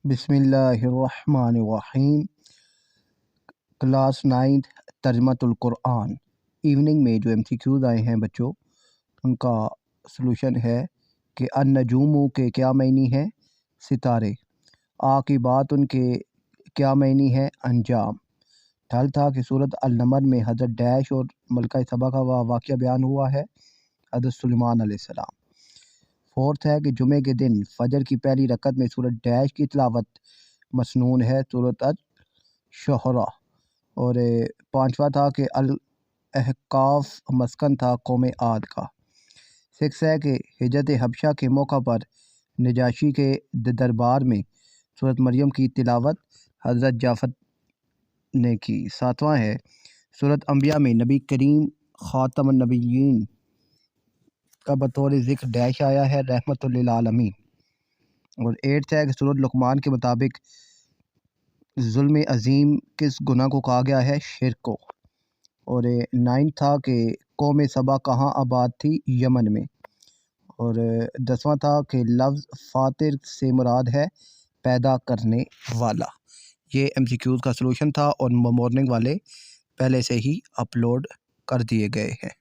بسم اللہ الرحمن الرحیم۔ کلاس 9 ترجمۃ القرآن ایوننگ میں جو MCQs آئے ہیں بچوں، ان کا سلوشن ہے کہ النجوم کے کیا معنی ہے؟ ستارے۔ کی بات ان کے کیا معنی ہے؟ انجام۔ ڈھل تھا کہ سورۃ النمل میں حضرت ڈیش اور ملکہ سبا کا واقعہ بیان ہوا ہے، حضرت سلیمان علیہ السلام۔ فورتھ ہے کہ جمعے کے دن فجر کی پہلی رکعت میں سورۃ ڈیش کی تلاوت مسنون ہے، سورۃ الشعراء۔ اور پانچواں تھا کہ الاحقاف مسکن تھا قوم عاد کا۔ سکس ہے کہ ہجرت حبشہ کے موقع پر نجاشی کے دربار میں سورۃ مریم کی تلاوت حضرت جعفر نے کی۔ ساتواں ہے سورۃ انبیاء میں نبی کریم خاتم النبیین کا بطور ذکر ڈیش آیا ہے، رحمت للعالمین۔ اور ایٹھ ہے کہ سورۃ لقمان کے مطابق ظلم عظیم کس گناہ کو کہا گیا ہے؟ شرک کو۔ اور نائنتھ تھا کہ قوم سبا کہاں آباد تھی؟ یمن میں۔ اور 10واں تھا کہ لفظ فاطر سے مراد ہے پیدا کرنے والا۔ یہ MCQs کا سلوشن تھا اور مارننگ والے پہلے سے ہی اپلوڈ کر دیے گئے ہیں۔